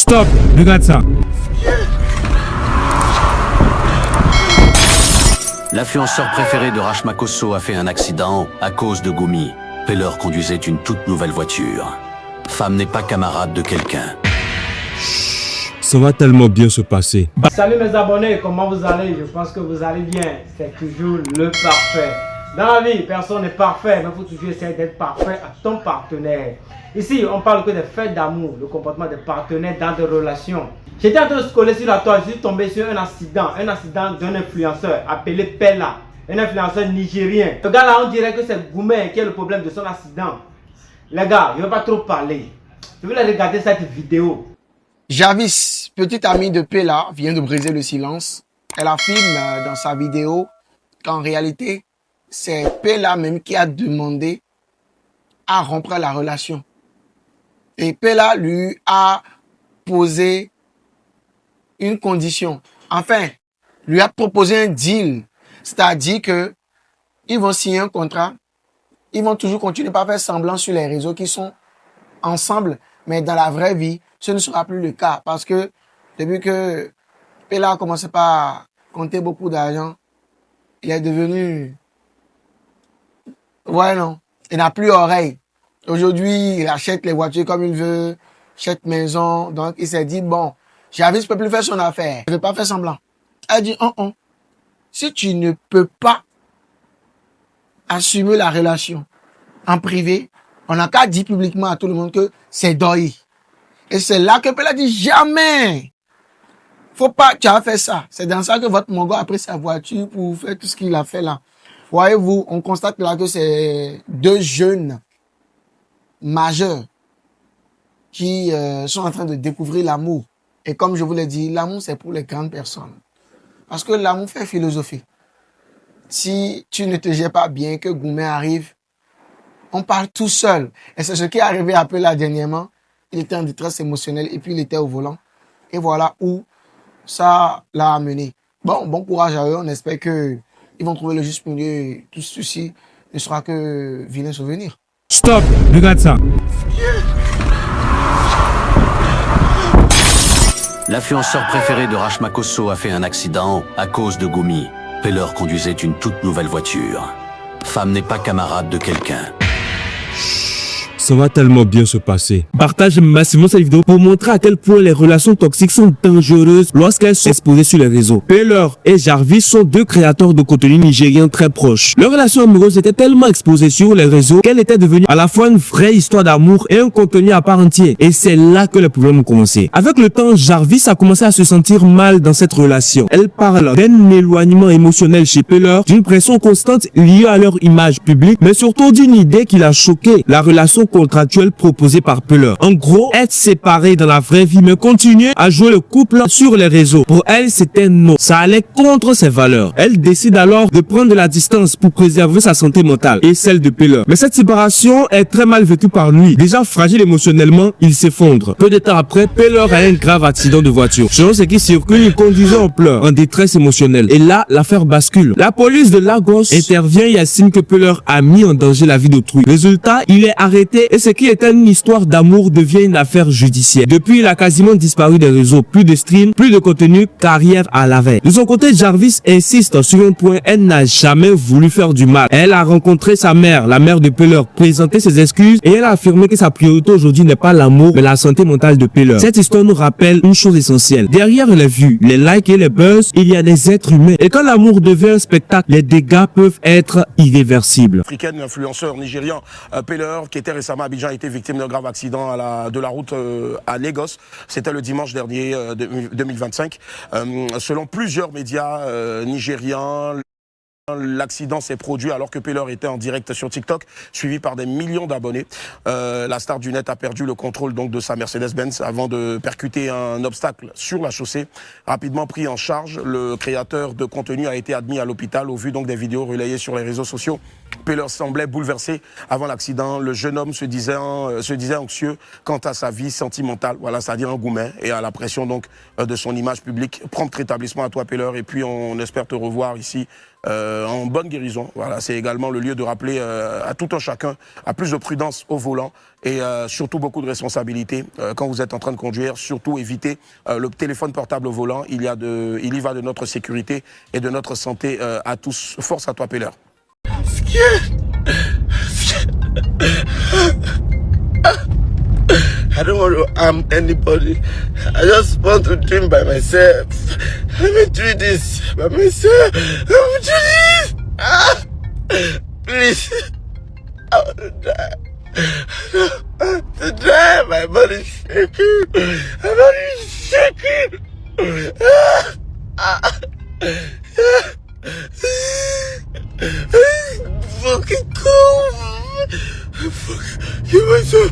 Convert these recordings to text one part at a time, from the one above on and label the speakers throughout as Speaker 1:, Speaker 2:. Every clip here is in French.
Speaker 1: Stop, regarde ça.
Speaker 2: L'influenceur préféré de Rachmakosso a fait un accident à cause de Goumi. Peller conduisait une toute nouvelle voiture. Femme n'est pas camarade de quelqu'un.
Speaker 1: Ça va tellement bien se passer.
Speaker 3: Salut mes abonnés, comment vous allez? Je pense que vous allez bien. C'est toujours le parfait. Dans la vie, personne n'est parfait, mais il faut toujours essayer d'être parfait à ton partenaire. Ici, on parle que des faits d'amour, le comportement des partenaires dans des relations. J'étais en train de scroller sur la toile, je suis tombé sur un accident d'un influenceur appelé Pella, un influenceur nigérien. Le gars là, on dirait que c'est Goumet qui est le problème de son accident. Les gars, je ne vais pas trop parler. Je vais regarder cette vidéo.
Speaker 4: Jarvis, petite amie de Pella, vient de briser le silence. Elle affirme dans sa vidéo qu'en réalité, c'est Pella même qui a demandé à rompre la relation. Et Pella lui a posé une condition. Enfin, lui a proposé un deal. C'est-à-dire que ils vont signer un contrat. Ils vont toujours continuer à faire semblant sur les réseaux qu'ils sont ensemble. Mais dans la vraie vie, ce ne sera plus le cas. Parce que depuis que Pella a commencé par compter beaucoup d'argent, il est devenu... Ouais, non. Il n'a plus oreille. Aujourd'hui, il achète les voitures comme il veut, achète maison. Donc, il s'est dit, bon, Jarvis ne peut plus faire son affaire. Je ne vais pas faire semblant. Elle dit, si tu ne peux pas assumer la relation en privé, on n'a qu'à dire publiquement à tout le monde que c'est deuil. Et c'est là que Pella dit, jamais. Faut pas, tu as fait ça. C'est dans ça que votre mongo a pris sa voiture pour faire tout ce qu'il a fait là. Voyez-vous, on constate là que c'est deux jeunes majeurs qui sont en train de découvrir l'amour. Et comme je vous l'ai dit, l'amour c'est pour les grandes personnes. Parce que l'amour fait philosophie. Si tu ne te gères pas bien, que Goumet arrive, on parle tout seul. Et c'est ce qui est arrivé un peu là dernièrement. Il était en détresse émotionnelle et puis il était au volant. Et voilà où ça l'a amené. Bon courage à eux. On espère que ils vont trouver le juste milieu et tout ceci ne sera que vilain souvenir.
Speaker 1: Stop, regarde ça.
Speaker 2: L'influenceur préféré de Rachmakosso a fait un accident à cause de Goumi. Peller conduisait une toute nouvelle voiture. Femme n'est pas camarade de quelqu'un.
Speaker 1: Ça va tellement bien se passer. Partage massivement cette vidéo pour montrer à quel point les relations toxiques sont dangereuses lorsqu'elles sont exposées sur les réseaux. Peller et Jarvis sont deux créateurs de contenu nigériens très proches. Leur relation amoureuse était tellement exposée sur les réseaux qu'elle était devenue à la fois une vraie histoire d'amour et un contenu à part entière. Et c'est là que les problèmes ont commencé. Avec le temps, Jarvis a commencé à se sentir mal dans cette relation. Elle parle d'un éloignement émotionnel chez Peller, d'une pression constante liée à leur image publique, mais surtout d'une idée qui l'a choqué, la relation contractuelle proposée par Peller. En gros, être séparés dans la vraie vie mais continuer à jouer le couple sur les réseaux. Pour elle, c'était non. Ça allait contre ses valeurs. Elle décide alors de prendre de la distance pour préserver sa santé mentale et celle de Peller. Mais cette séparation est très mal vécue par lui. Déjà fragile émotionnellement, il s'effondre. Peu de temps après, Peller a un grave accident de voiture. Selon ce qui circule, il conduisait en pleurs, en détresse émotionnelle. Et là, l'affaire bascule. La police de Lagos intervient et estime que Peller a mis en danger la vie d'autrui. Résultat, il est arrêté et ce qui était une histoire d'amour devient une affaire judiciaire. Depuis, il a quasiment disparu des réseaux. Plus de stream, plus de contenu, carrière à l'arrêt. De son côté, Jarvis insiste sur un point. Elle n'a jamais voulu faire du mal. Elle a rencontré sa mère, la mère de Peller, présenté ses excuses et elle a affirmé que sa priorité aujourd'hui n'est pas l'amour, mais la santé mentale de Peller. Cette histoire nous rappelle une chose essentielle. Derrière les vues, les likes et les buzz, il y a des êtres humains. Et quand l'amour devient un spectacle, les dégâts peuvent être irréversibles.
Speaker 5: Africaine, l'influenceur nigérian Peller, qui était récemment à Abidjan, a été victime d'un grave accident de la route à Lagos. C'était le dimanche dernier 2025. Selon plusieurs médias nigérians, l'accident s'est produit alors que Peller était en direct sur TikTok, suivi par des millions d'abonnés. La star du net a perdu le contrôle donc de sa Mercedes-Benz avant de percuter un obstacle sur la chaussée. Rapidement pris en charge, le créateur de contenu a été admis à l'hôpital au vu donc des vidéos relayées sur les réseaux sociaux. Peller semblait bouleversé avant l'accident. Le jeune homme se disait anxieux quant à sa vie sentimentale, voilà, c'est-à-dire un Goumet, et à la pression donc de son image publique. Prompt rétablissement à toi, Peller, et puis on espère te revoir ici en bonne guérison. Voilà, c'est également le lieu de rappeler à tout un chacun à plus de prudence au volant et surtout beaucoup de responsabilité quand vous êtes en train de conduire. Surtout évitez le téléphone portable au volant. Il y va de notre sécurité et de notre santé à tous. Force à toi, Peller.
Speaker 6: I don't want to harm anybody. I just want to dream by myself. Let me do this by myself. Let me do this. Please. I want to die. I want to die. My body is shaking. My body is shaking. Fucking cool. Fuck. Give myself.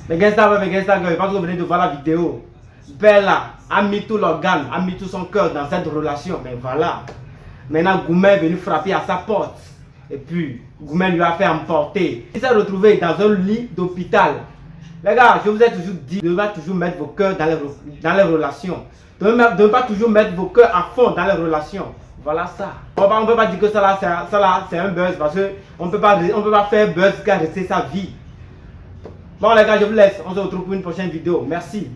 Speaker 3: Mais gangsta, pas vous venez de voir la vidéo. Bella a mis tout l'organe, a mis tout son cœur dans cette relation. Mais voilà. Maintenant, Goumen est venu frapper à sa porte. Et puis, Goumen lui a fait emporter. Il s'est retrouvé dans un lit d'hôpital. Les gars, je vous ai toujours dit de ne pas toujours mettre vos cœurs dans les relations. De ne pas toujours mettre vos cœurs à fond dans les relations. Voilà ça. On ne peut pas dire que ça là c'est un buzz parce qu'on ne peut pas faire buzz qu'à rester sa vie. Bon les gars, je vous laisse. On se retrouve pour une prochaine vidéo. Merci.